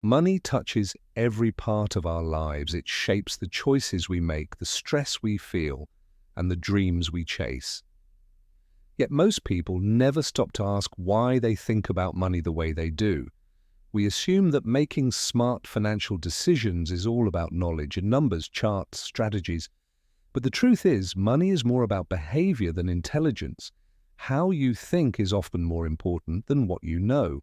Money touches every part of our lives. It shapes the choices we make, the stress we feel, and the dreams we chase. Yet most people never stop to ask why they think about money the way they do. We assume that making smart financial decisions is all about knowledge and numbers, charts, strategies. But the truth is, money is more about behavior than intelligence. How you think is often more important than what you know.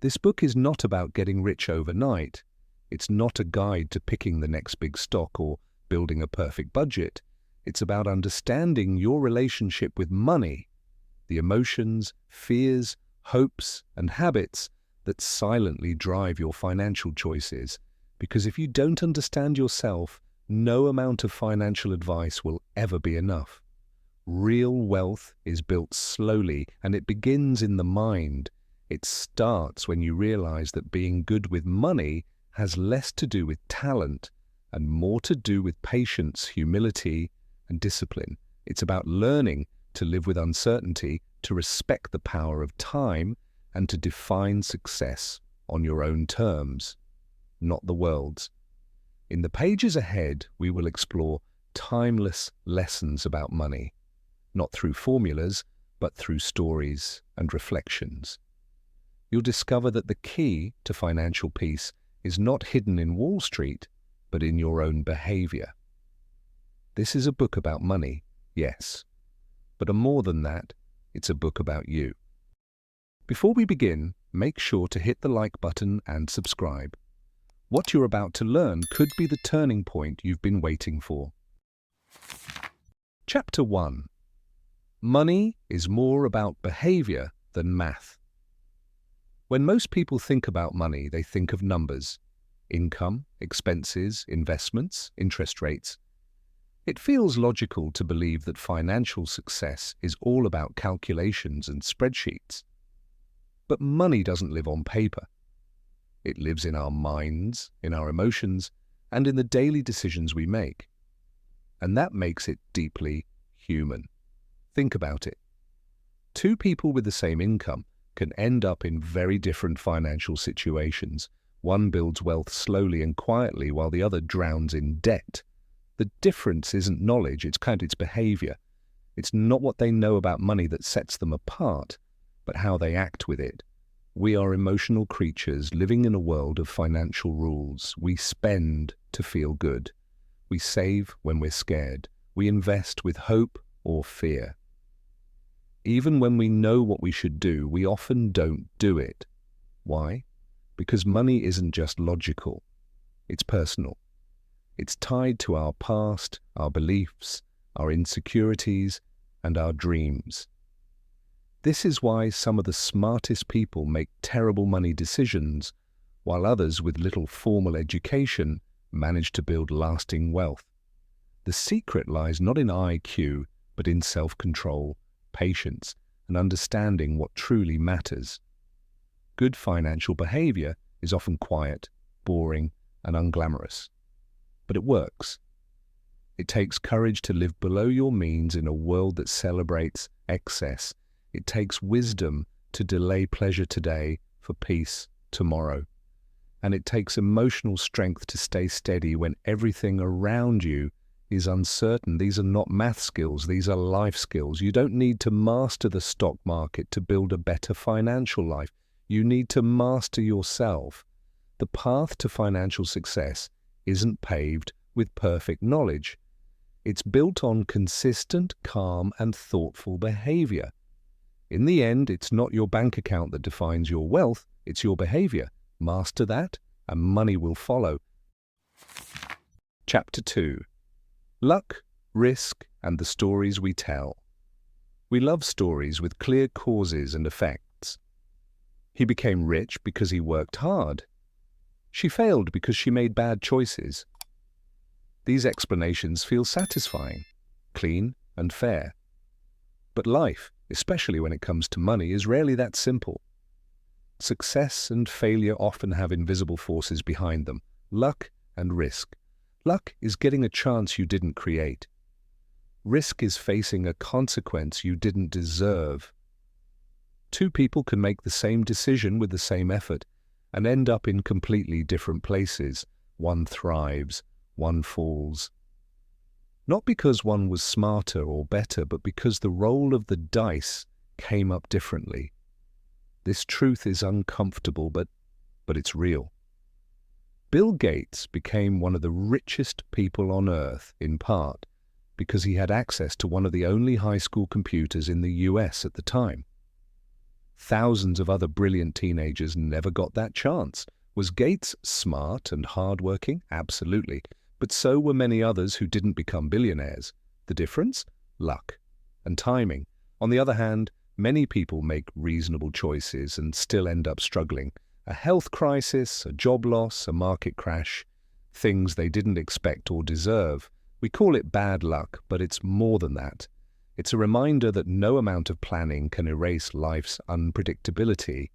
This book is not about getting rich overnight. It's not a guide to picking the next big stock or building a perfect budget. It's about understanding your relationship with money, the emotions, fears, hopes, and habits that silently drive your financial choices. Because if you don't understand yourself, no amount of financial advice will ever be enough. Real wealth is built slowly, and it begins in the mind. It starts when you realize that being good with money has less to do with talent and more to do with patience, humility, and discipline. It's about learning to live with uncertainty, to respect the power of time, and to define success on your own terms, not the world's. In the pages ahead, we will explore timeless lessons about money, not through formulas, but through stories and reflections. You'll discover that the key to financial peace is not hidden in Wall Street, but in your own behavior. This is a book about money, yes, but more than that, it's a book about you. Before we begin, make sure to hit the like button and subscribe. What you're about to learn could be the turning point you've been waiting for. Chapter 1. Money is more about behavior than math. When most people think about money, they think of numbers: income, expenses, investments, interest rates. It feels logical to believe that financial success is all about calculations and spreadsheets. But money doesn't live on paper. It lives in our minds, in our emotions, and in the daily decisions we make. And that makes it deeply human. Think about it. Two people with the same income can end up in very different financial situations. One builds wealth slowly and quietly while the other drowns in debt. The difference isn't knowledge, it's behavior. It's not what they know about money that sets them apart, but how they act with it. We are emotional creatures living in a world of financial rules. We spend to feel good. We save when we're scared. We invest with hope or fear. Even when we know what we should do, we often don't do it. Why? Because money isn't just logical. It's personal. It's tied to our past, our beliefs, our insecurities, and our dreams. This is why some of the smartest people make terrible money decisions, while others with little formal education manage to build lasting wealth. The secret lies not in IQ, but in self-control, patience, and understanding what truly matters. Good financial behavior is often quiet, boring, and unglamorous. But it works. It takes courage to live below your means in a world that celebrates excess. It takes wisdom to delay pleasure today for peace tomorrow. And it takes emotional strength to stay steady when everything around you is uncertain. These are not math skills, these are life skills. You don't need to master the stock market to build a better financial life. You need to master yourself. The path to financial success isn't paved with perfect knowledge. It's built on consistent, calm, and thoughtful behavior. In the end, it's not your bank account that defines your wealth, it's your behavior. Master that, and money will follow. Chapter 2. Luck, Risk, and the Stories We Tell. We love stories with clear causes and effects. He became rich because he worked hard. She failed because she made bad choices. These explanations feel satisfying, clean, and fair. But life, especially when it comes to money, is rarely that simple. Success and failure often have invisible forces behind them: luck and risk. Luck is getting a chance you didn't create. Risk is facing a consequence you didn't deserve. Two people can make the same decision with the same effort, and end up in completely different places. One thrives, one falls. Not because one was smarter or better, but because the roll of the dice came up differently. This truth is uncomfortable, but it's real. Bill Gates became one of the richest people on Earth, in part because he had access to one of the only high school computers in the US at the time. Thousands of other brilliant teenagers never got that chance. Was Gates smart and hardworking? Absolutely. But so were many others who didn't become billionaires. The difference? Luck and timing. On the other hand, many people make reasonable choices and still end up struggling. A health crisis, a job loss, a market crash, things they didn't expect or deserve. We call it bad luck, but it's more than that. It's a reminder that no amount of planning can erase life's unpredictability.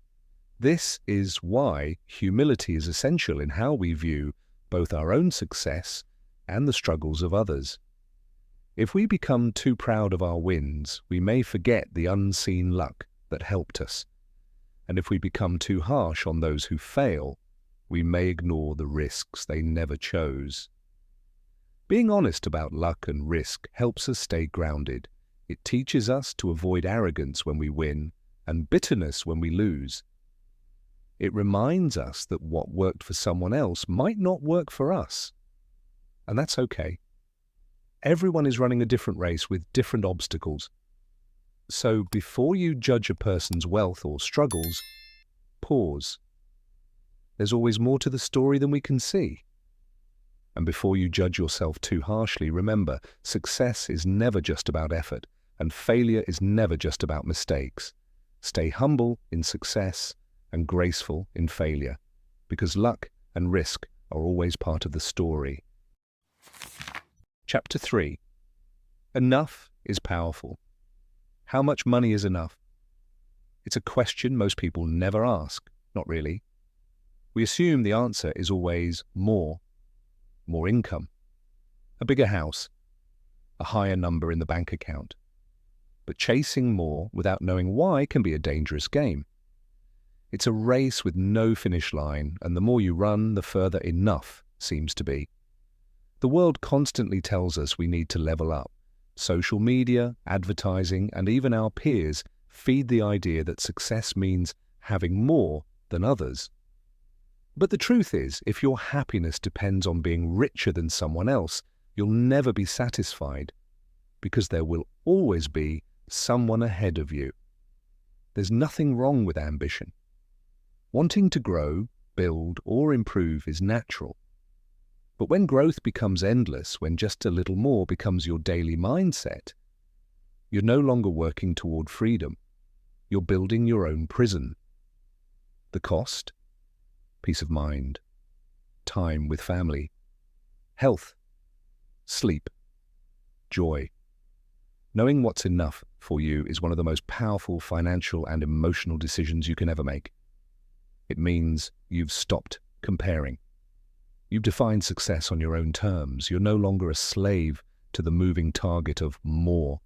This is why humility is essential in how we view both our own success and the struggles of others. If we become too proud of our wins, we may forget the unseen luck that helped us. And if we become too harsh on those who fail, we may ignore the risks they never chose. Being honest about luck and risk helps us stay grounded. It teaches us to avoid arrogance when we win and bitterness when we lose. It reminds us that what worked for someone else might not work for us. And that's okay. Everyone is running a different race with different obstacles. So before you judge a person's wealth or struggles, pause. There's always more to the story than we can see. And before you judge yourself too harshly, remember, success is never just about effort, and failure is never just about mistakes. Stay humble in success and graceful in failure, because luck and risk are always part of the story. Chapter 3. Enough is powerful. How much money is enough? It's a question most people never ask. Not really. We assume the answer is always more income, a bigger house, a higher number in the bank account. But chasing more without knowing why can be a dangerous game. It's a race with no finish line, and the more you run, the further enough seems to be. The world constantly tells us we need to level up. Social media, advertising, and even our peers feed the idea that success means having more than others. But the truth is, if your happiness depends on being richer than someone else, you'll never be satisfied, because there will always be someone ahead of you. There's nothing wrong with ambition. Wanting to grow, build, or improve is natural. But when growth becomes endless, when just a little more becomes your daily mindset, you're no longer working toward freedom. You're building your own prison. The cost? Peace of mind, time with family, health, sleep, joy. Knowing what's enough for you is one of the most powerful financial and emotional decisions you can ever make. It means you've stopped comparing. You've defined success on your own terms. You're no longer a slave to the moving target of more.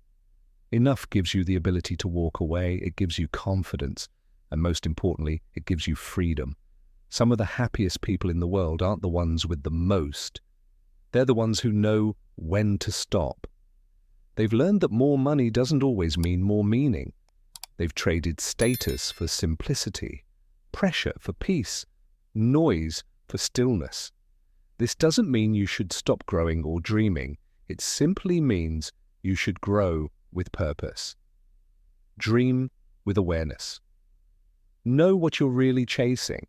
Enough gives you the ability to walk away. It gives you confidence. And most importantly, it gives you freedom. Some of the happiest people in the world aren't the ones with the most. They're the ones who know when to stop. They've learned that more money doesn't always mean more meaning. They've traded status for simplicity, pressure for peace, noise for stillness. This doesn't mean you should stop growing or dreaming. It simply means you should grow with purpose. Dream with awareness. Know what you're really chasing.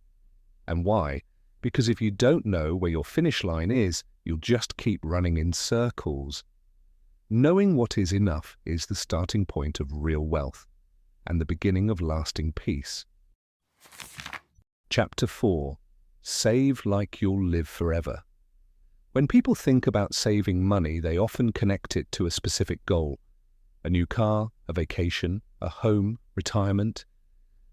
And why? Because if you don't know where your finish line is, you'll just keep running in circles. Knowing what is enough is the starting point of real wealth and the beginning of lasting peace. Chapter 4. Save like you'll live forever. When people think about saving money, they often connect it to a specific goal. A new car, a vacation, a home, retirement.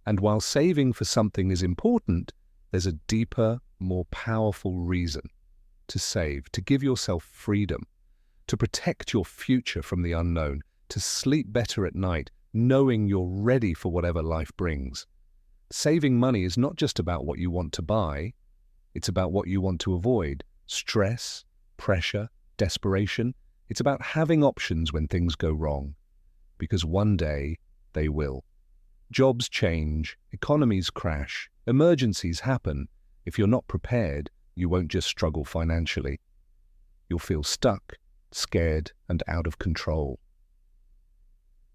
And while saving for something is important, there's a deeper, more powerful reason to save, to give yourself freedom, to protect your future from the unknown, to sleep better at night, knowing you're ready for whatever life brings. Saving money is not just about what you want to buy, it's about what you want to avoid. Stress, pressure, desperation. It's about having options when things go wrong, because one day they will. Jobs change, economies crash, emergencies happen. If you're not prepared, you won't just struggle financially. You'll feel stuck, scared, and out of control.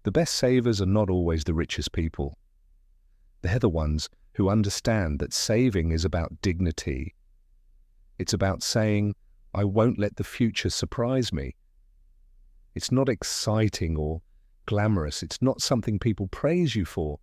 The best savers are not always the richest people. They're the ones who understand that saving is about dignity. It's about saying, I won't let the future surprise me. It's not exciting or glamorous. It's not something people praise you for,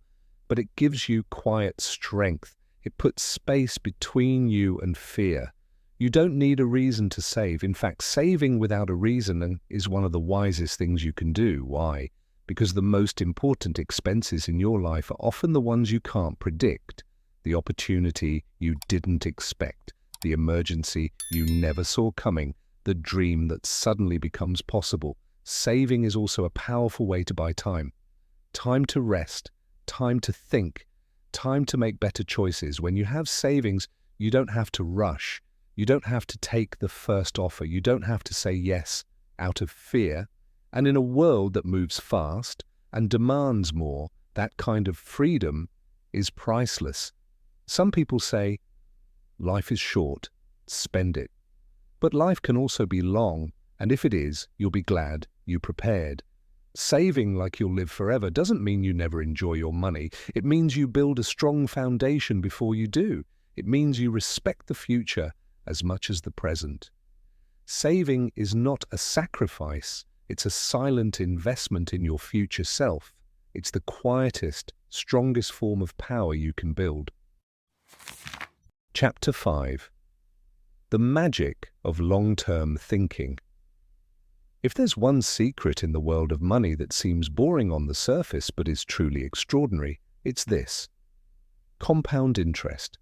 but it gives you quiet strength. It puts space between you and fear. You don't need a reason to save. In fact, saving without a reason is one of the wisest things you can do. Why? Because the most important expenses in your life are often the ones you can't predict. The opportunity you didn't expect, the emergency you never saw coming, the dream that suddenly becomes possible. Saving is also a powerful way to buy time. Time to rest, time to think, time to make better choices. When you have savings, you don't have to rush. You don't have to take the first offer. You don't have to say yes out of fear. And in a world that moves fast and demands more, that kind of freedom is priceless. Some people say, life is short, spend it. But life can also be long, and if it is, you'll be glad you prepared. Saving like you'll live forever doesn't mean you never enjoy your money. It means you build a strong foundation before you do. It means you respect the future as much as the present. Saving is not a sacrifice. It's a silent investment in your future self. It's the quietest, strongest form of power you can build. Chapter 5. The Magic of Long-Term Thinking. If there's one secret in the world of money that seems boring on the surface but is truly extraordinary, it's this: compound interest.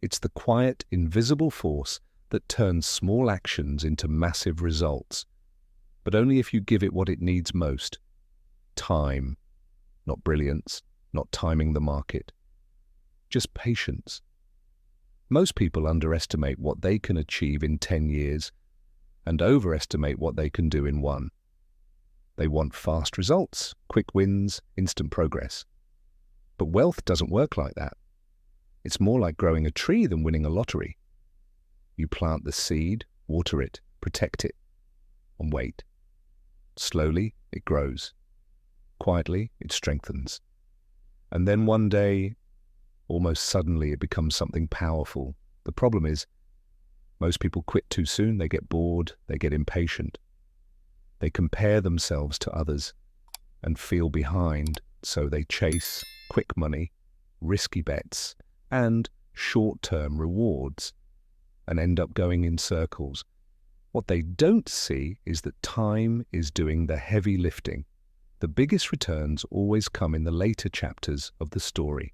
It's the quiet, invisible force that turns small actions into massive results. But only if you give it what it needs most. Time. Not brilliance, not timing the market. Just patience. Most people underestimate what they can achieve in 10 years and overestimate what they can do in 1. They want fast results, quick wins, instant progress. But wealth doesn't work like that. It's more like growing a tree than winning a lottery. You plant the seed, water it, protect it, and wait. Slowly, it grows. Quietly, it strengthens. And then one day, almost suddenly, it becomes something powerful. The problem is, most people quit too soon. They get bored. They get impatient. They compare themselves to others and feel behind, so they chase quick money, risky bets, and short-term rewards, and end up going in circles. What they don't see is that time is doing the heavy lifting. The biggest returns always come in the later chapters of the story.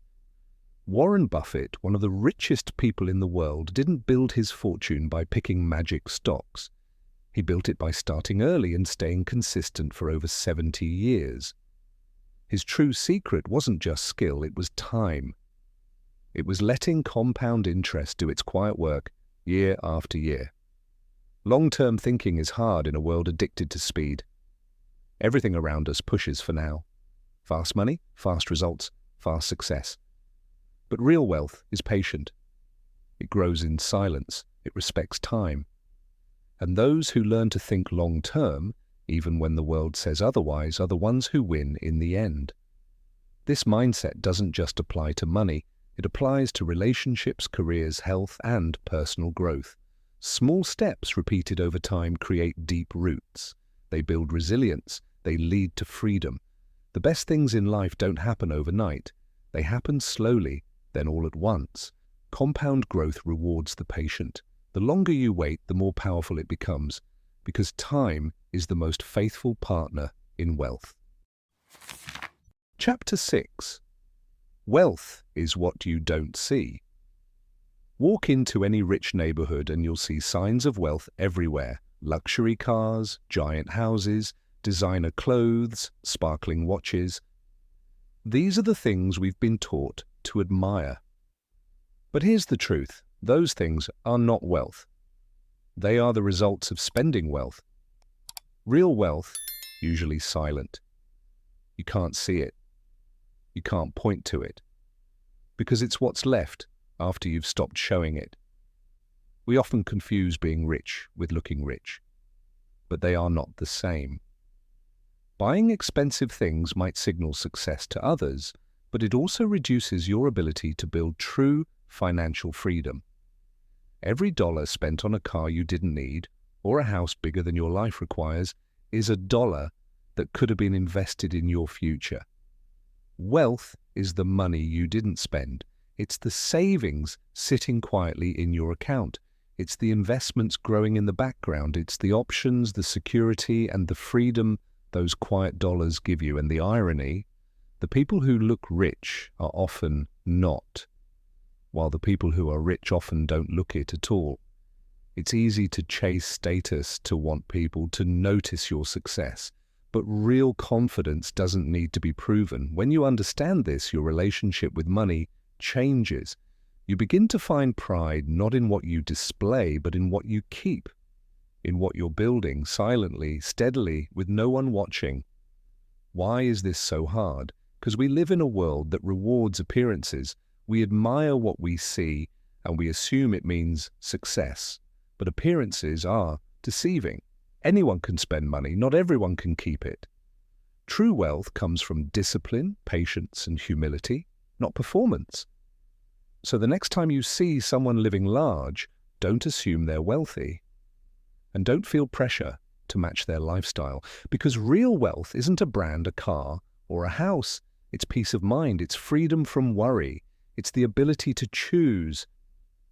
Warren Buffett, one of the richest people in the world, didn't build his fortune by picking magic stocks. He built it by starting early and staying consistent for over 70 years. His true secret wasn't just skill, it was time. It was letting compound interest do its quiet work year after year. Long-term thinking is hard in a world addicted to speed. Everything around us pushes for now. Fast money, fast results, fast success. But real wealth is patient. It grows in silence. It respects time. And those who learn to think long-term, even when the world says otherwise, are the ones who win in the end. This mindset doesn't just apply to money. It applies to relationships, careers, health, and personal growth. Small steps repeated over time create deep roots. They build resilience. They lead to freedom. The best things in life don't happen overnight. They happen slowly, then all at once. Compound growth rewards the patient. The longer you wait, the more powerful it becomes, because time is the most faithful partner in wealth. Chapter 6. Wealth is what you don't see. Walk into any rich neighborhood and you'll see signs of wealth everywhere. Luxury cars, giant houses, designer clothes, sparkling watches. These are the things we've been taught to admire. But here's the truth. Those things are not wealth. They are the results of spending wealth. Real wealth, usually silent. You can't see it. You can't point to it. Because it's what's left after you've stopped showing it. We often confuse being rich with looking rich. But they are not the same. Buying expensive things might signal success to others, but it also reduces your ability to build true financial freedom. Every dollar spent on a car you didn't need, or a house bigger than your life requires, is a dollar that could have been invested in your future. Wealth is the money you didn't spend. It's the savings sitting quietly in your account. It's the investments growing in the background. It's the options, the security, and the freedom those quiet dollars give you. And the irony, the people who look rich are often not, while the people who are rich often don't look it at all. It's easy to chase status, to want people to notice your success, but real confidence doesn't need to be proven. When you understand this, your relationship with money changes. You begin to find pride not in what you display, but in what you keep, in what you're building silently, steadily, with no one watching. Why is this so hard? Because we live in a world that rewards appearances. We admire what we see, and we assume it means success. But appearances are deceiving. Anyone can spend money, not everyone can keep it. True wealth comes from discipline, patience, and humility, not performance. So the next time you see someone living large, don't assume they're wealthy. And don't feel pressure to match their lifestyle, because real wealth isn't a brand, a car, or a house. It's peace of mind. It's freedom from worry. It's the ability to choose,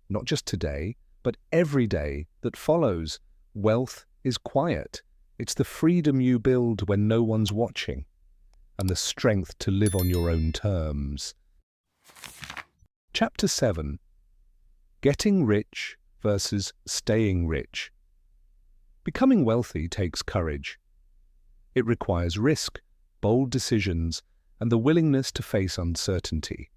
not just today, but every day that follows. Wealth is quiet. It's the freedom you build when no one's watching, and the strength to live on your own terms. Chapter 7. Getting rich versus staying rich. Becoming wealthy takes courage. It requires risk, bold decisions, and the willingness to face uncertainty.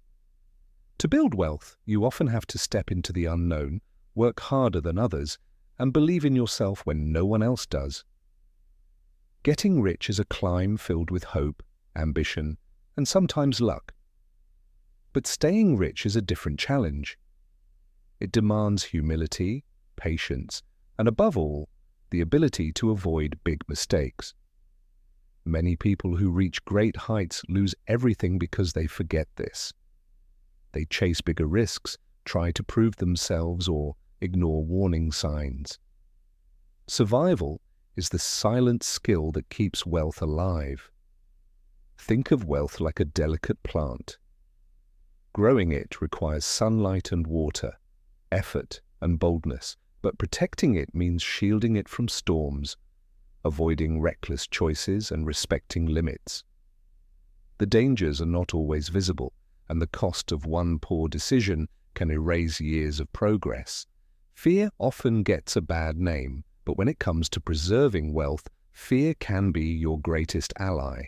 To build wealth, you often have to step into the unknown, work harder than others, and believe in yourself when no one else does. Getting rich is a climb filled with hope, ambition, and sometimes luck. But staying rich is a different challenge. It demands humility, patience, and above all, the ability to avoid big mistakes. Many people who reach great heights lose everything because they forget this. They chase bigger risks, try to prove themselves, or ignore warning signs. Survival is the silent skill that keeps wealth alive. Think of wealth like a delicate plant. Growing it requires sunlight and water, effort and boldness, but protecting it means shielding it from storms, avoiding reckless choices and respecting limits. The dangers are not always visible, and the cost of one poor decision can erase years of progress. Fear often gets a bad name, but when it comes to preserving wealth, fear can be your greatest ally.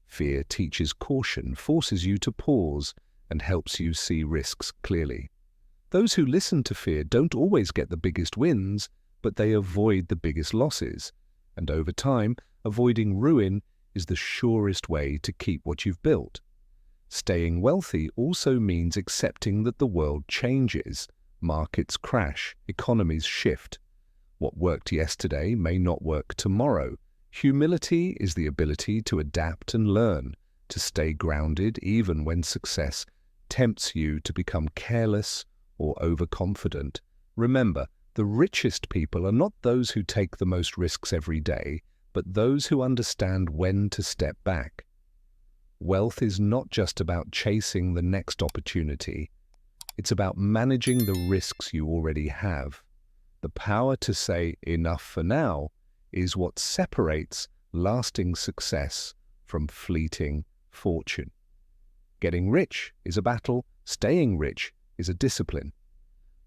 Fear teaches caution, forces you to pause, and helps you see risks clearly. Those who listen to fear don't always get the biggest wins, but they avoid the biggest losses. And over time, avoiding ruin is the surest way to keep what you've built. Staying wealthy also means accepting that the world changes. Markets crash, economies shift. What worked yesterday may not work tomorrow. Humility is the ability to adapt and learn, to stay grounded even when success tempts you to become careless or overconfident. Remember, the richest people are not those who take the most risks every day, but those who understand when to step back. Wealth is not just about chasing the next opportunity. It's about managing the risks you already have. The power to say enough for now is what separates lasting success from fleeting fortune. Getting rich is a battle, staying rich is a discipline.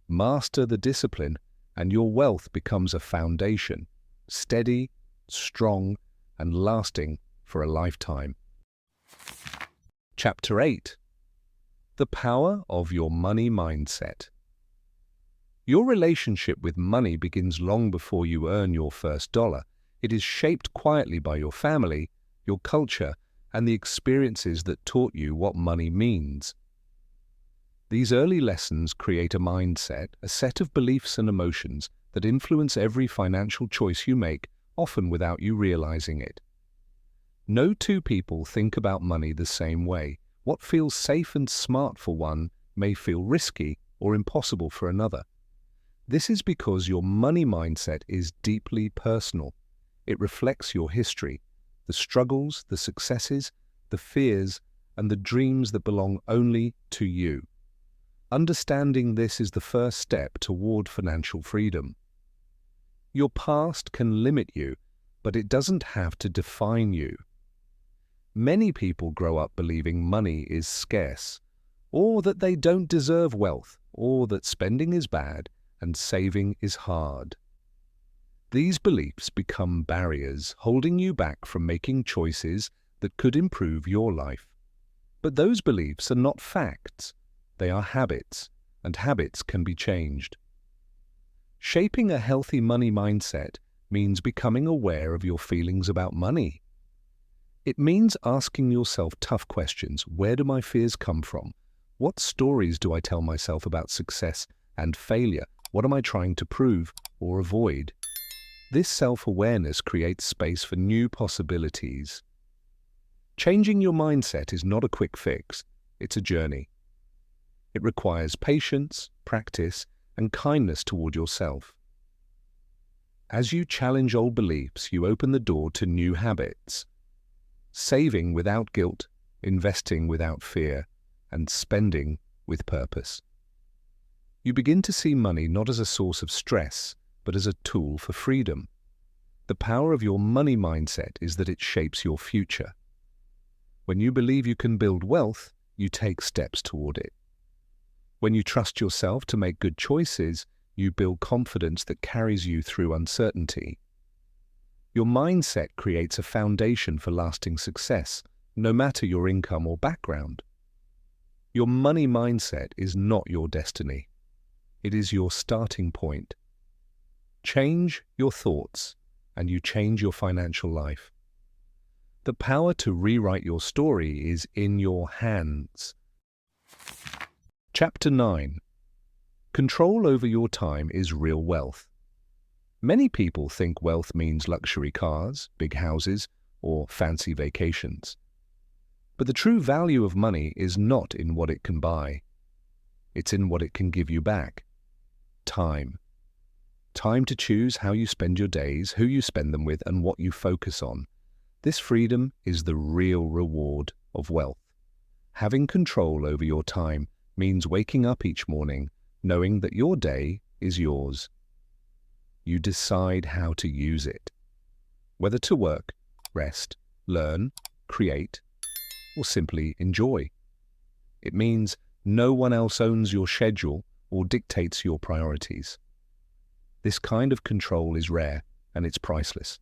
Master the discipline, and your wealth becomes a foundation, steady, strong, and lasting for a lifetime. Chapter 8. The power of your money mindset. Your relationship with money begins long before you earn your first dollar. It is shaped quietly by your family, your culture, and the experiences that taught you what money means. These early lessons create a mindset, a set of beliefs and emotions that influence every financial choice you make, often without you realizing it. No two people think about money the same way. What feels safe and smart for one may feel risky or impossible for another. This is because your money mindset is deeply personal. It reflects your history, the struggles, the successes, the fears, and the dreams that belong only to you. Understanding this is the first step toward financial freedom. Your past can limit you, but it doesn't have to define you. Many people grow up believing money is scarce, or that they don't deserve wealth, or that spending is bad and saving is hard. These beliefs become barriers, holding you back from making choices that could improve your life. But those beliefs are not facts. They are habits, and habits can be changed. Shaping a healthy money mindset means becoming aware of your feelings about money. It means asking yourself tough questions. Where do my fears come from? What stories do I tell myself about success and failure? What am I trying to prove or avoid? This self-awareness creates space for new possibilities. Changing your mindset is not a quick fix. It's a journey. It requires patience, practice, and kindness toward yourself. As you challenge old beliefs, you open the door to new habits. Saving without guilt, investing without fear, and spending with purpose. You begin to see money not as a source of stress, but as a tool for freedom. The power of your money mindset is that it shapes your future. When you believe you can build wealth, you take steps toward it. When you trust yourself to make good choices, you build confidence that carries you through uncertainty. Your mindset creates a foundation for lasting success, no matter your income or background. Your money mindset is not your destiny. It is your starting point. Change your thoughts, and you change your financial life. The power to rewrite your story is in your hands. Chapter 9. Control over your time is real wealth. Many people think wealth means luxury cars, big houses, or fancy vacations. But the true value of money is not in what it can buy. It's in what it can give you back. Time. Time to choose how you spend your days, who you spend them with, and what you focus on. This freedom is the real reward of wealth. Having control over your time means waking up each morning knowing that your day is yours. You decide how to use it, whether to work, rest, learn, create, or simply enjoy. It means no one else owns your schedule or dictates your priorities. This kind of control is rare and it's priceless.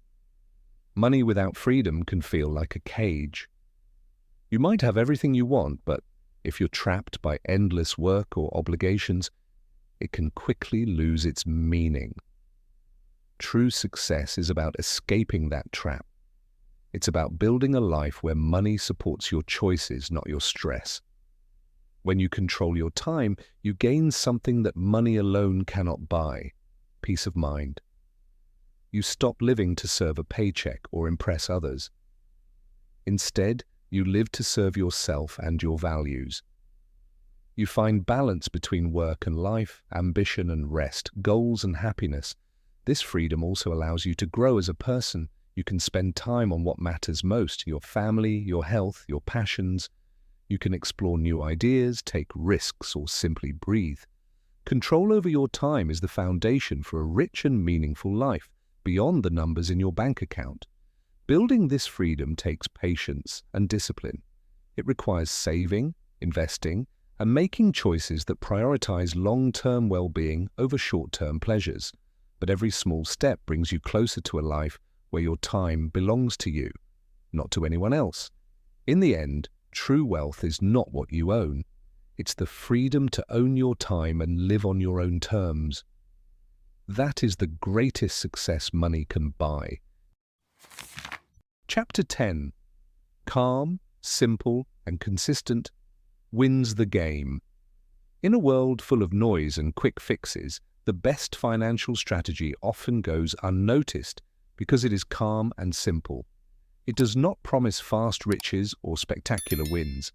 Money without freedom can feel like a cage. You might have everything you want, but if you're trapped by endless work or obligations, it can quickly lose its meaning. True success is about escaping that trap. It's about building a life where money supports your choices, not your stress. When you control your time, you gain something that money alone cannot buy: peace of mind. You stop living to serve a paycheck or impress others. Instead, you live to serve yourself and your values. You find balance between work and life, ambition and rest, goals and happiness. This freedom also allows you to grow as a person. You can spend time on what matters most: your family, your health, your passions. You can explore new ideas, take risks, or simply breathe. Control over your time is the foundation for a rich and meaningful life, beyond the numbers in your bank account. Building this freedom takes patience and discipline. It requires saving, investing, and making choices that prioritize long-term well-being over short-term pleasures. But every small step brings you closer to a life where your time belongs to you, not to anyone else. In the end, true wealth is not what you own. It's the freedom to own your time and live on your own terms. That is the greatest success money can buy. Chapter 10. Calm, simple, and consistent wins the game. In a world full of noise and quick fixes, the best financial strategy often goes unnoticed because it is calm and simple. It does not promise fast riches or spectacular wins.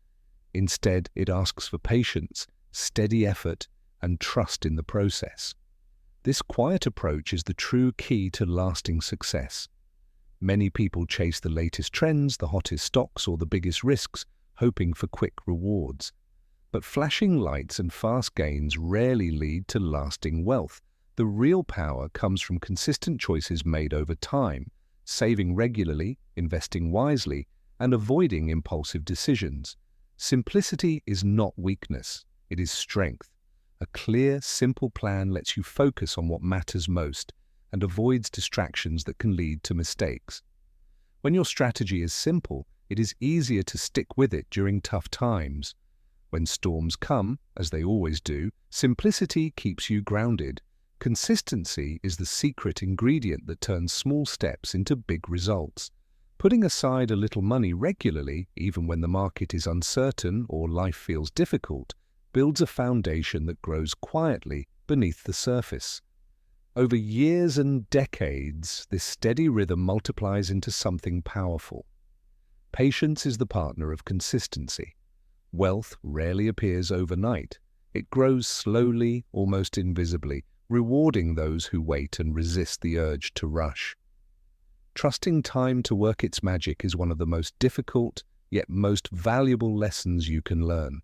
Instead, it asks for patience, steady effort, and trust in the process. This quiet approach is the true key to lasting success. Many people chase the latest trends, the hottest stocks, or the biggest risks, hoping for quick rewards. But flashing lights and fast gains rarely lead to lasting wealth. The real power comes from consistent choices made over time, saving regularly, investing wisely, and avoiding impulsive decisions. Simplicity is not weakness, it is strength. A clear, simple plan lets you focus on what matters most and avoids distractions that can lead to mistakes. When your strategy is simple, it is easier to stick with it during tough times. When storms come, as they always do, simplicity keeps you grounded. Consistency is the secret ingredient that turns small steps into big results. Putting aside a little money regularly, even when the market is uncertain or life feels difficult, builds a foundation that grows quietly beneath the surface. Over years and decades, this steady rhythm multiplies into something powerful. Patience is the partner of consistency. Wealth rarely appears overnight. It grows slowly, almost invisibly, rewarding those who wait and resist the urge to rush. Trusting time to work its magic is one of the most difficult, yet most valuable lessons you can learn.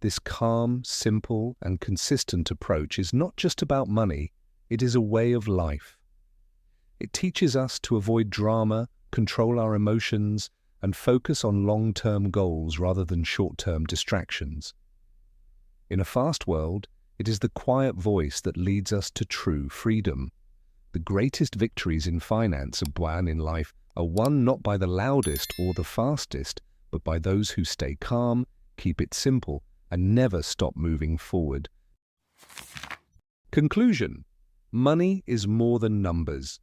This calm, simple, and consistent approach is not just about money, it is a way of life. It teaches us to avoid drama, control our emotions, and focus on long-term goals rather than short-term distractions. In a fast world, it is the quiet voice that leads us to true freedom. The greatest victories in finance and in life are won not by the loudest or the fastest, but by those who stay calm, keep it simple, and never stop moving forward. Conclusion. Money is more than numbers.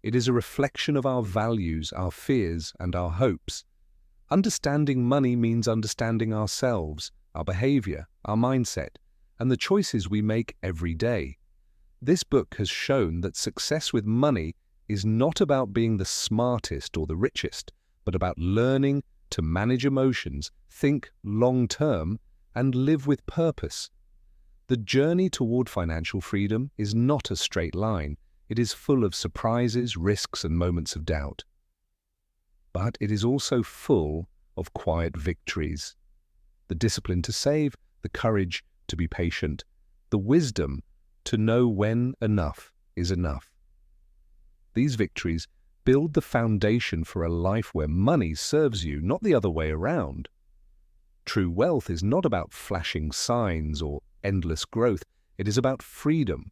It is a reflection of our values, our fears, and our hopes. Understanding money means understanding ourselves, our behavior, our mindset, and the choices we make every day. This book has shown that success with money is not about being the smartest or the richest, but about learning to manage emotions, think long-term, and live with purpose. The journey toward financial freedom is not a straight line. It is full of surprises, risks, and moments of doubt. But it is also full of quiet victories. The discipline to save, the courage to be patient, the wisdom to know when enough is enough. These victories build the foundation for a life where money serves you, not the other way around. True wealth is not about flashing signs or endless growth. It is about freedom.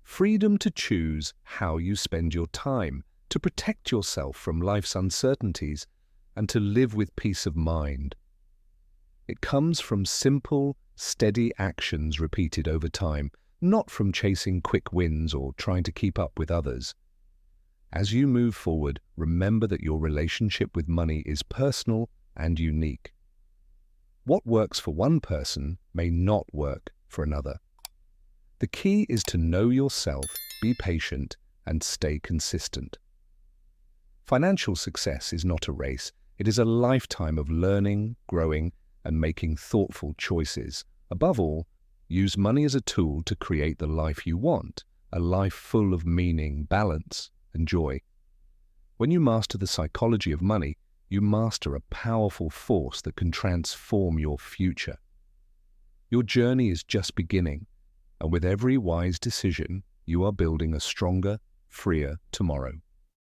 Freedom to choose how you spend your time, to protect yourself from life's uncertainties, and to live with peace of mind. It comes from simple, steady actions repeated over time, not from chasing quick wins or trying to keep up with others. As you move forward, remember that your relationship with money is personal and unique. What works for one person may not work for another. The key is to know yourself, be patient, and stay consistent. Financial success is not a race. It is a lifetime of learning, growing, and making thoughtful choices. Above all, use money as a tool to create the life you want, a life full of meaning, balance, and joy. When you master the psychology of money, you master a powerful force that can transform your future. Your journey is just beginning, and with every wise decision, you are building a stronger, freer tomorrow.